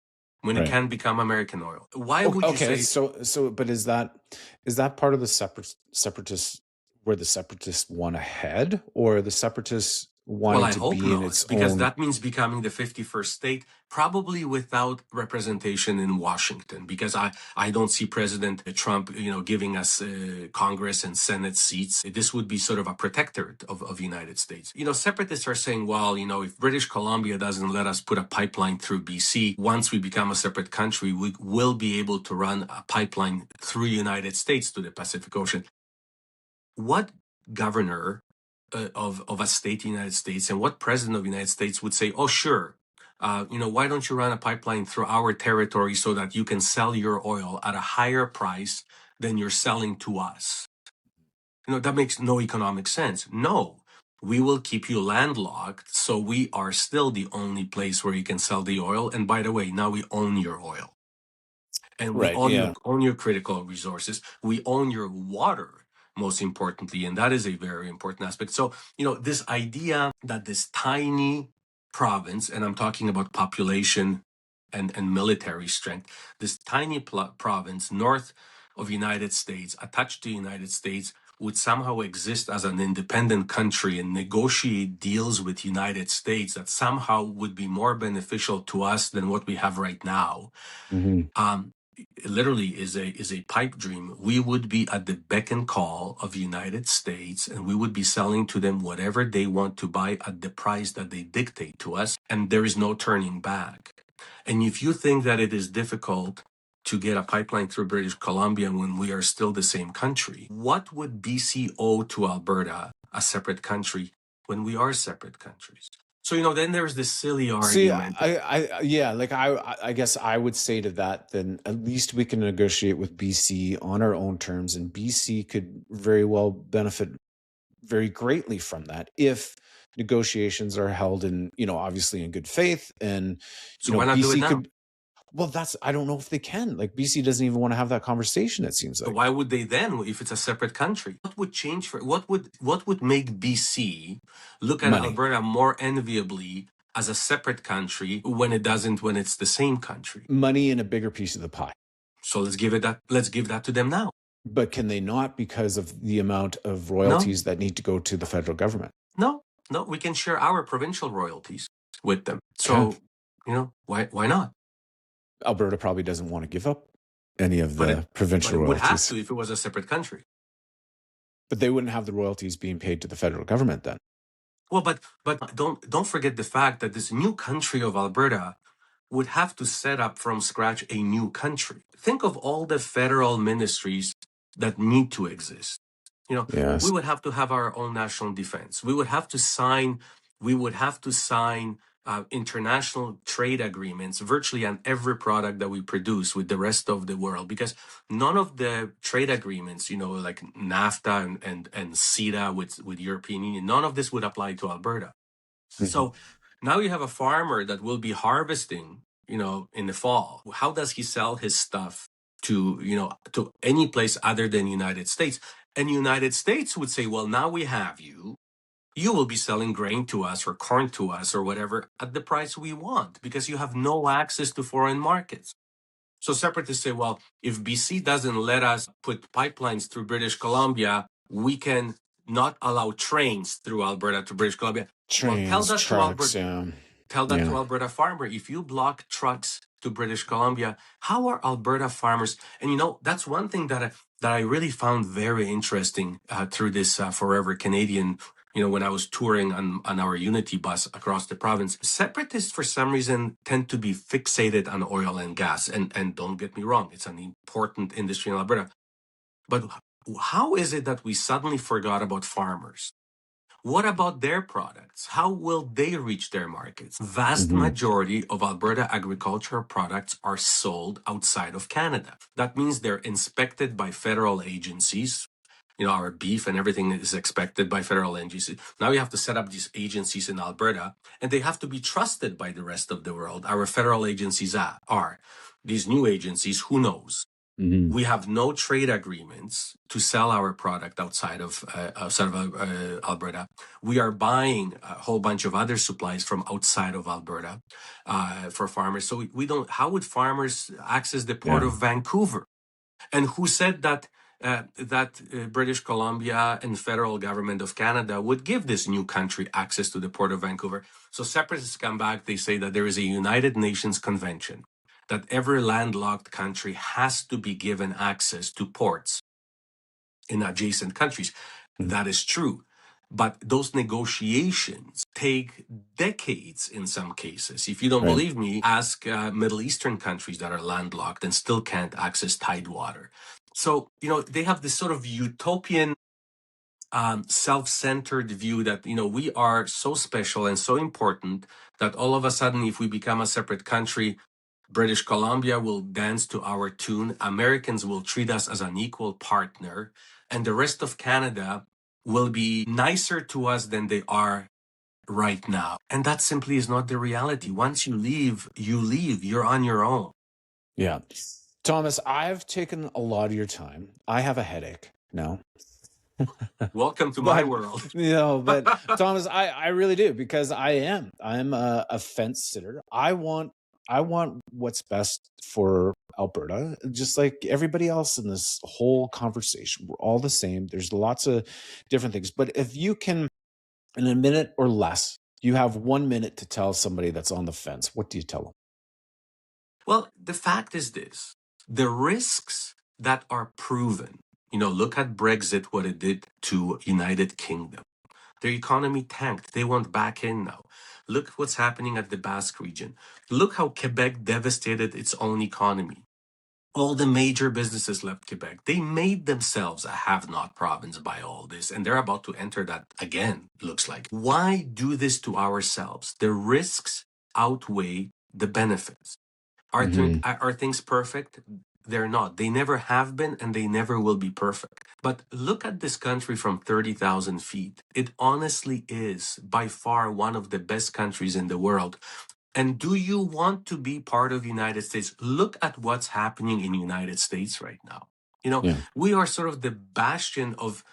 When it can become American oil. Why would you say? But is that part of the separatists, where the separatists want ahead, or the separatists wanting to be in its because own? that means becoming the 51st state, probably without representation in Washington, because I don't see President Trump, giving us Congress and Senate seats. This would be sort of a protectorate of the United States. Separatists are saying, well, if British Columbia doesn't let us put a pipeline through BC, once we become a separate country, we will be able to run a pipeline through the United States to the Pacific Ocean. What governor of a state in the United States and what president of the United States would say, oh, sure, why don't you run a pipeline through our territory so that you can sell your oil at a higher price than you're selling to us? That makes no economic sense. No, we will keep you landlocked, so we are still the only place where you can sell the oil. And by the way, now we own your oil. And we own your critical resources. We own your water, most importantly, and that is a very important aspect. So, this idea that this tiny province, and I'm talking about population and military strength, this tiny province north of United States, attached to the United States, would somehow exist as an independent country and negotiate deals with United States that somehow would be more beneficial to us than what we have right now. Literally is a pipe dream. We would be at the beck and call of the United States, and we would be selling to them whatever they want to buy at the price that they dictate to us, and there is no turning back. And if you think that it is difficult to get a pipeline through British Columbia when we are still the same country, what would BC owe to Alberta, a separate country, when we are separate countries? So, then there's this silly argument. I guess I would say to that, then at least we can negotiate with BC on our own terms, and BC could very well benefit very greatly from that if negotiations are held in, obviously in good faith. And so why not do it now? Well, I don't know if they can. Like, BC doesn't even want to have that conversation, it seems like. Why would they then, if it's a separate country? What would change what would make BC look at Alberta more enviably as a separate country when it's the same country? Money and a bigger piece of the pie. So let's give that to them now. But can they not, because of the amount of royalties that need to go to the federal government? No. No, we can share our provincial royalties with them. Okay. So, why not? Alberta probably doesn't want to give up any of But the provincial it would have royalties. to if it was a separate country. But they wouldn't have the royalties being paid to the federal government then. Well, but don't forget the fact that this new country of Alberta would have to set up from scratch a new country. Think of all the federal ministries that need to exist. Yes. We would have to have our own national defense. We would have to sign international trade agreements virtually on every product that we produce with the rest of the world, because none of the trade agreements, like NAFTA and CETA with European Union, none of this would apply to Alberta. Mhm. So now you have a farmer that will be harvesting, in the fall. How does he sell his stuff to any place other than United States? And United States would say, well, now we have you. You will be selling grain to us or corn to us or whatever at the price we want, because you have no access to foreign markets. So Separatists say, well, if BC doesn't let us put pipelines through British Columbia, we can not allow trains through Alberta to British Columbia. Trains, tell that trucks, to Alberta farmer. If you block trucks to British Columbia, how are Alberta farmers? And that's one thing that I really found very interesting through this Forever Canadian. When I was touring on our Unity bus across the province, Separatists for some reason tend to be fixated on oil and gas. And don't get me wrong, it's an important industry in Alberta. But how is it that we suddenly forgot about farmers? What about their products? How will they reach their markets? Vast majority of Alberta agricultural products are sold outside of Canada. That means they're inspected by federal agencies. Our beef and everything is expected by federal agencies. Now we have to set up these agencies in Alberta, and they have to be trusted by the rest of the world. Our federal agencies are. These new agencies, who knows? We have no trade agreements to sell our product outside of Alberta. We are buying a whole bunch of other supplies from outside of Alberta for farmers. So we don't. How would farmers access the port of Vancouver? And who said that British Columbia and federal government of Canada would give this new country access to the port of Vancouver? So Separatists come back. They say that there is a United Nations Convention that every landlocked country has to be given access to ports in adjacent countries. That is true. But those negotiations take decades in some cases. If you don't believe me, ask Middle Eastern countries that are landlocked and still can't access tidewater. So, they have this sort of utopian, self-centered view that, we are so special and so important that all of a sudden, if we become a separate country, British Columbia will dance to our tune, Americans will treat us as an equal partner, and the rest of Canada will be nicer to us than they are right now. And that simply is not the reality. Once you leave, you're on your own. Yeah. Thomas, I've taken a lot of your time. I have a headache now. Welcome to my world. But Thomas, I really do, because I'm a fence sitter. I want what's best for Alberta, just like everybody else in this whole conversation. We're all the same. There's lots of different things. But if you can, in a minute or less, you have 1 minute to tell somebody that's on the fence, what do you tell them? Well, the fact is this. The risks that are proven, look at Brexit, what it did to United Kingdom. Their economy tanked. They want back in now. Look what's happening at the Basque region. Look how Quebec devastated its own economy. All the major businesses left Quebec. They made themselves a have-not province by all this, and they're about to enter that again, looks like. Why do this to ourselves? The risks outweigh the benefits. Are things perfect? They're not. They never have been, and they never will be perfect. But look at this country from 30,000 feet. It honestly is by far one of the best countries in the world. And do you want to be part of the United States? Look at what's happening in the United States right now. We are sort of the bastion of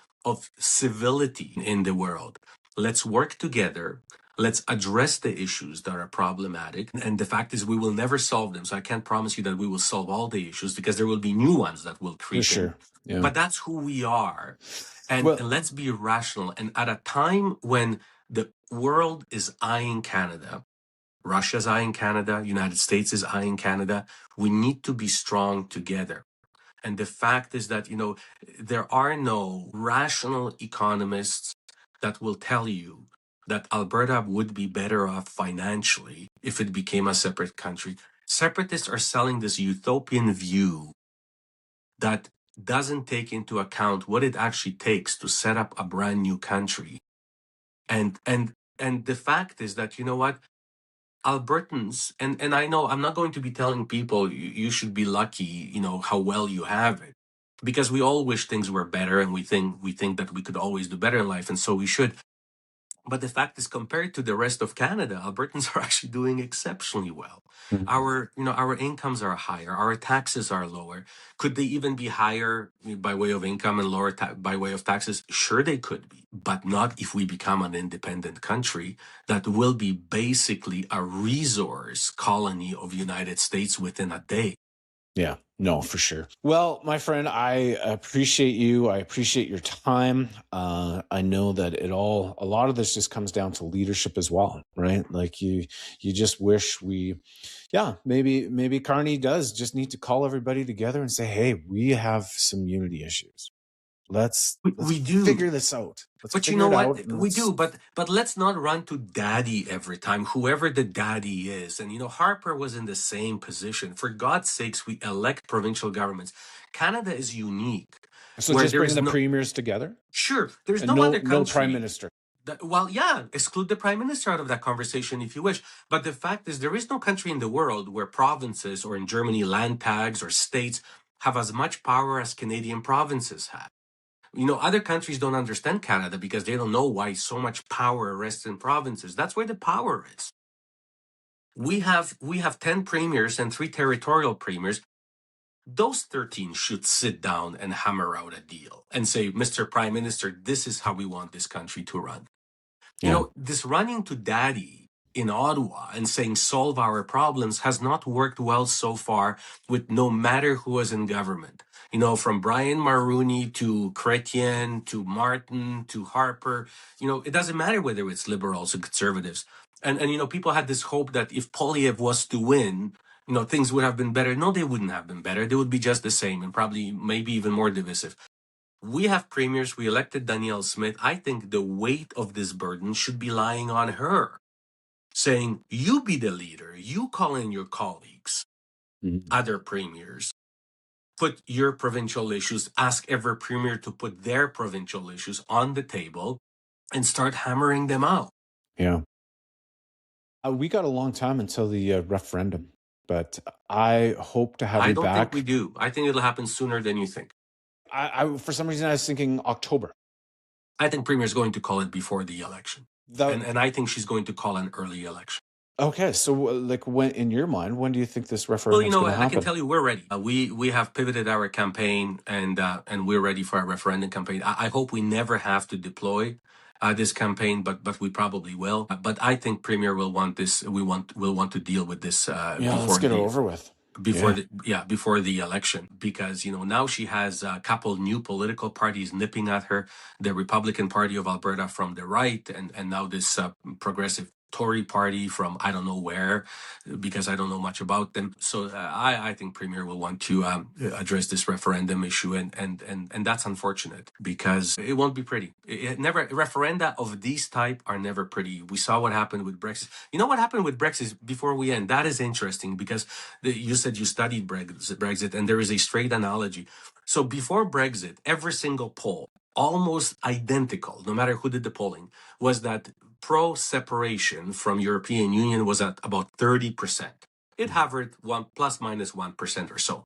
civility in the world. Let's work together. Let's address the issues that are problematic. And the fact is, we will never solve them. So I can't promise you that we will solve all the issues, because there will be new ones that will creep in. Yeah. But that's who we are. And let's be rational. And at a time when The world is eyeing Canada. Russia's eyeing Canada. United States is eyeing Canada. We need to be strong together. And the fact is that, there are no rational economists that will tell you that Alberta would be better off financially if it became a separate country. Separatists are selling this utopian view that doesn't take into account what it actually takes to set up a brand new country. And the fact is that, you know what? Albertans, and I know I'm not going to be telling people you should be lucky, how well you have it, because we all wish things were better, and we think that we could always do better in life, and so we should. But the fact is, compared to the rest of Canada, Albertans are actually doing exceptionally well. Mhm. Our incomes are higher, our taxes are lower. Could they even be higher by way of income and lower by way of taxes? Sure, they could be, but not if we become an independent country that will be basically a resource colony of United States within a day. Yeah, no, for sure. Well, my friend, I appreciate you. I appreciate your time. I know that a lot of this just comes down to leadership as well, right? Like you just wish maybe Carney does just need to call everybody together and say, hey, we have some unity issues. Let's We do. figure this out. But you know what? We do, but let's not run to daddy every time, whoever the daddy is. And Harper was in the same position. For God's sakes, we elect provincial governments. Canada is unique. So just bring the premiers together? Sure. There's no other country. No prime minister. Exclude the prime minister out of that conversation if you wish. But the fact is, there is no country in the world where provinces, or in Germany, land tags or states, have as much power as Canadian provinces have. Other countries don't understand Canada because they don't know why so much power rests in provinces. That's where the power is. We have 10 premiers and 3 territorial premiers. Those 13 should sit down and hammer out a deal and say, Mr. Prime Minister, this is how we want this country to run. Yeah. This running to daddy in Ottawa and saying solve our problems has not worked well so far with no matter who is in government. From Brian Mulroney to Chrétien to Martin to Harper, it doesn't matter whether it's liberals or conservatives. And people had this hope that if Poilievre was to win, things would have been better. No, they wouldn't have been better. They would be just the same and probably maybe even more divisive. We have premiers. We elected Danielle Smith. I think the weight of this burden should be lying on her, saying, you be the leader. You call in your colleagues, other premiers. Put your provincial issues, ask every premier to put their provincial issues on the table and start hammering them out. Yeah. We got a long time until the referendum, but I hope to have you back. I don't think we do. I think it'll happen sooner than you think. I for some reason, I was thinking October. I think Premier is going to call it before the election. And I think she's going to call an early election. Okay, so when in your mind, when do you think this referendum is going to happen? I can tell you we're ready. We have pivoted our campaign and we're ready for our referendum campaign. I hope we never have to deploy this campaign, but we probably will. But I think Premier will want this. Will want to deal with this. Let's get it over with. Before the election, because now she has a couple new political parties nipping at her, the Republican Party of Alberta from the right, and now this progressive Tory party from I don't know where, because I don't know much about them. So I think Premier will want to address this referendum issue, and that's unfortunate because it won't be pretty. Referenda of these type are never pretty. We saw what happened with Brexit. You know what happened with Brexit before we end? That is interesting because you said you studied Brexit, and there is a straight analogy. So before Brexit, every single poll, almost identical, no matter who did the polling, was that pro-separation from European Union was at about 30%. It hovered plus minus 1% or so.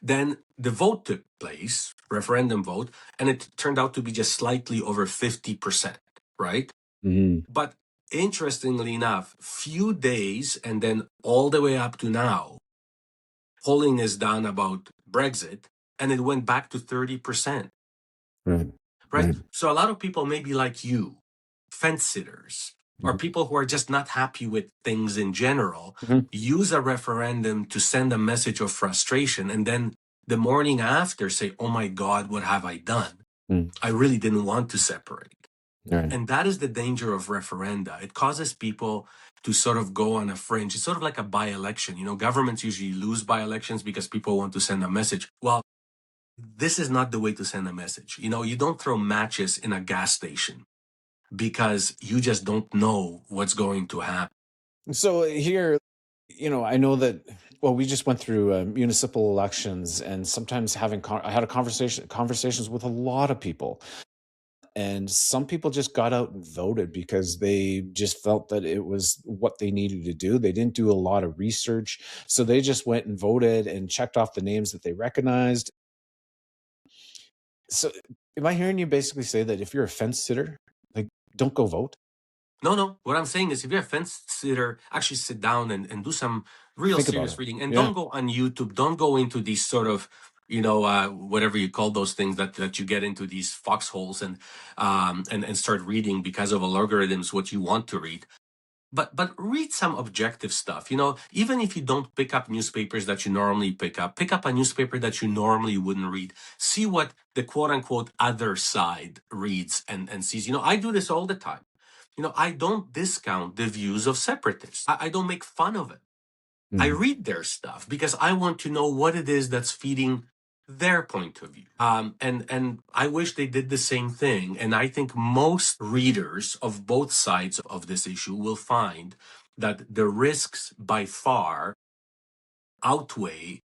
Then the vote took place, referendum vote, and it turned out to be just slightly over 50%, right? Mm-hmm. But interestingly enough, few days and then all the way up to now, polling is done about Brexit, and it went back to 30%. Right? So a lot of people may be like you, fence sitters, or people who are just not happy with things in general, use a referendum to send a message of frustration, and then the morning after say, oh my God, what have I done? I really didn't want to separate. Right. And that is the danger of referenda. It causes people to sort of go on a fringe. It's sort of like a by-election. Governments usually lose by-elections because people want to send a message. Well, this is not the way to send a message. You don't throw matches in a gas station because you just don't know what's going to happen. So here, I know that, well, we just went through municipal elections, and sometimes I had conversations with a lot of people, and some people just got out and voted because they just felt that it was what they needed to do. They didn't do a lot of research, so they just went and voted and checked off the names that they recognized. So am I hearing you basically say that if you're a fence sitter, like, don't go vote? No. What I'm saying is if you're a fence sitter, actually sit down and do some real Think about serious it. reading. And Yeah. don't go on YouTube. Don't go into these sort of, whatever you call those things that you get into these foxholes and start reading because of algorithms what you want to read. But read some objective stuff. Even if you don't pick up newspapers that you normally pick up a newspaper that you normally wouldn't read. See what the quote unquote other side reads and sees. I do this all the time. I don't discount the views of separatists. I don't make fun of it. I read their stuff because I want to know what it is that's feeding their point of view. And I wish they did the same thing. And I think most readers of both sides of this issue will find that the risks by far outweigh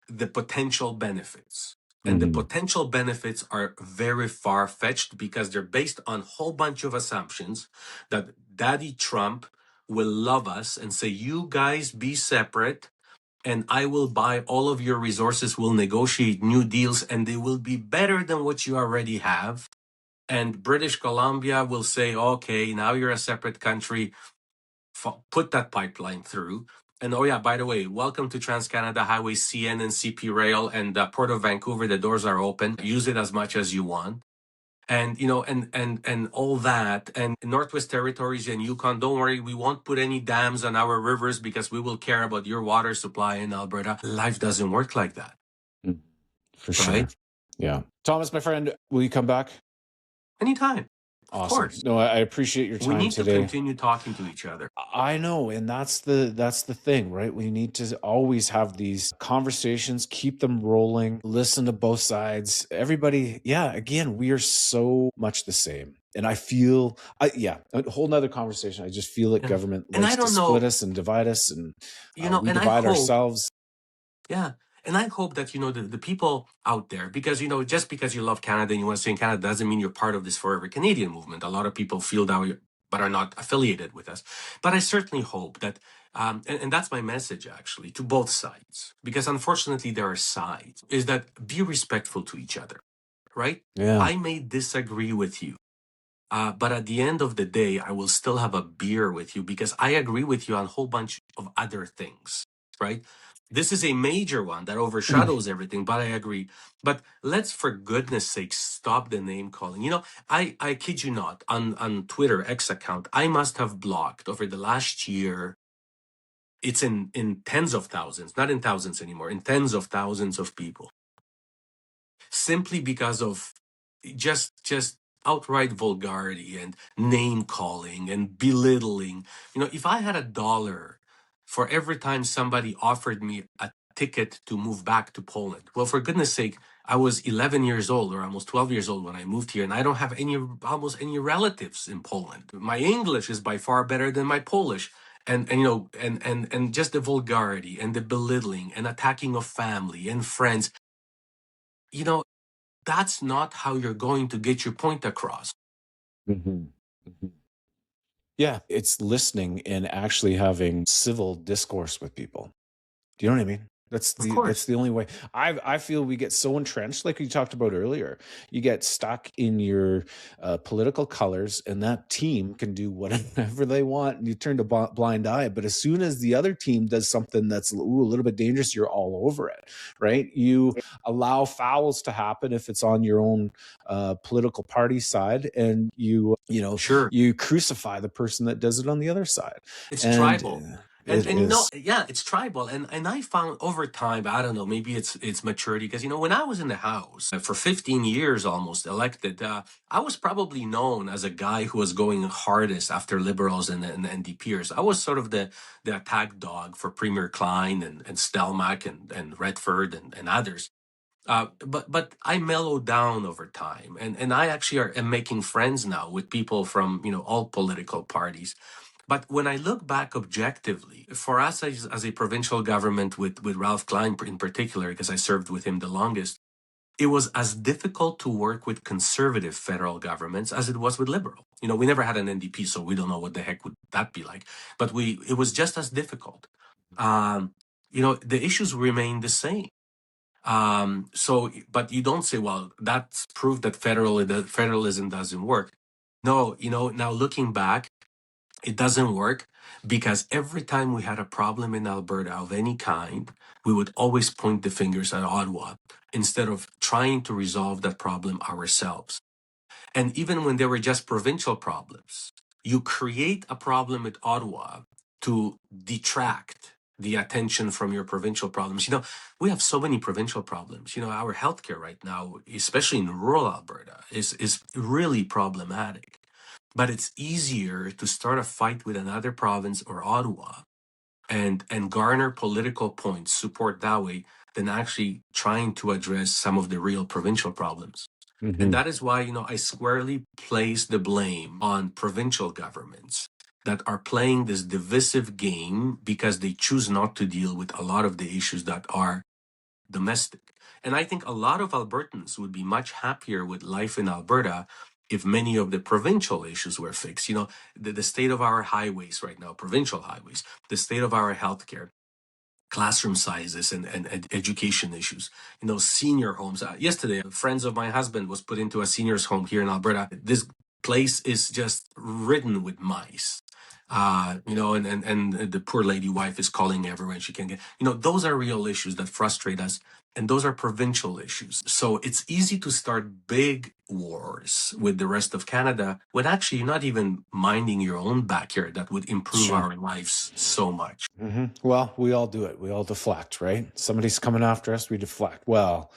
the potential benefits. And the potential benefits are very far-fetched because they're based on a whole bunch of assumptions that Daddy Trump will love us and say, you guys be separate and I will buy all of your resources, we'll negotiate new deals, and they will be better than what you already have. And British Columbia will say, okay, now you're a separate country, put that pipeline through. And oh yeah, by the way, welcome to Trans-Canada Highway, CN and CP Rail and Port of Vancouver. The doors are open. Use it as much as you want. And and all that, and Northwest Territories and Yukon, don't worry, we won't put any dams on our rivers because we will care about your water supply in Alberta. Life doesn't work like that. For sure. Right? Yeah. Thomas, my friend, will you come back? Anytime. Of Awesome. course. No, I appreciate your time We need today. to continue talking to each other. I know, and that's the thing, right? We need to always have these conversations, keep them rolling, listen to both sides. Everybody, yeah, again, we are so much the same. And I feel, a whole nother conversation. I just feel that government likes to split us and divide us, and we divide ourselves. Yeah. And I hope that, the people out there, because, just because you love Canada and you want to stay in Canada doesn't mean you're part of this Forever Canadian movement. A lot of people feel that way, but are not affiliated with us. But I certainly hope that, and that's my message actually to both sides, because unfortunately there are sides, is that be respectful to each other, right? Yeah. I may disagree with you. But at the end of the day, I will still have a beer with you because I agree with you on a whole bunch of other things, right? This is a major one that overshadows everything, but I agree. But let's, for goodness sake, stop the name calling. I kid you not, on Twitter, X account, I must have blocked over the last year. It's in tens of thousands, not in thousands anymore, in tens of thousands of people. Simply because of just outright vulgarity and name calling and belittling. If I had $1 for every time somebody offered me a ticket to move back to Poland, well, for goodness sake, I was 11 years old or almost 12 years old when I moved here, and I don't have almost any relatives in Poland. My English is by far better than my Polish. And just the vulgarity and the belittling and attacking of family and friends, that's not how you're going to get your point across. Yeah, it's listening and actually having civil discourse with people. Do you know what I mean? That's the only way. I feel we get so entrenched, like you talked about earlier. You get stuck in your political colors, and that team can do whatever they want, and you turn a blind eye. But as soon as the other team does something that's a little bit dangerous, you're all over it, right? You allow fouls to happen if it's on your own political party side, and you Sure. you crucify the person that does it on the other side. It's tribal. It And no, is. yeah, it's tribal. And I found over time, I don't know, maybe it's maturity, because when I was in the House for 15 years almost elected, I was probably known as a guy who was going hardest after Liberals and NDPers. I was sort of the attack dog for Premier Klein and Stelmach and Redford and others. But I mellowed down over time, and I actually am making friends now with people from all political parties. But when I look back objectively, for us as a provincial government with Ralph Klein in particular, because I served with him the longest, it was as difficult to work with conservative federal governments as it was with liberal. We never had an NDP, so we don't know what the heck would that be like. But it was just as difficult. The issues remain the same. But you don't say, well, that's proof that federalism doesn't work. No, now looking back, it doesn't work because every time we had a problem in Alberta of any kind, we would always point the fingers at Ottawa instead of trying to resolve that problem ourselves. And even when they were just provincial problems, you create a problem with Ottawa to detract the attention from your provincial problems. We have so many provincial problems. Our healthcare right now, especially in rural Alberta, is really problematic. But it's easier to start a fight with another province or Ottawa and garner political points, support that way, than actually trying to address some of the real provincial problems. Mhm. And that is why, I squarely place the blame on provincial governments that are playing this divisive game because they choose not to deal with a lot of the issues that are domestic. And I think a lot of Albertans would be much happier with life in Alberta if many of the provincial issues were fixed. The state of our highways right now, provincial highways, the state of our healthcare, classroom sizes and education issues, senior homes. Yesterday, friends of my husband was put into a seniors home here in Alberta. This place is just ridden with mice. And the poor lady wife is calling everywhere she can get. Those are real issues that frustrate us, and those are provincial issues. So it's easy to start big wars with the rest of Canada when actually you're not even minding your own backyard that would improve Sure. our lives so much. Well, we all do it. We all deflect, right? Somebody's coming after us, we deflect. Well,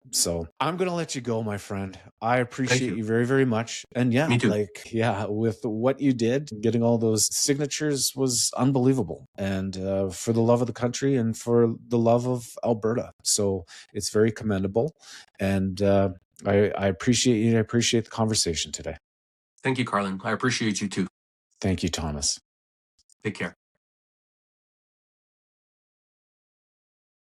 so I'm going to let you go, my friend. I appreciate you very, very much. And Me too. with what you did, getting all those signatures was unbelievable. And for the love of the country and for the love of Alberta. So it's very commendable. And I appreciate you. I appreciate the conversation today. Thank you, Carlin. I appreciate you too. Thank you, Thomas. Take care.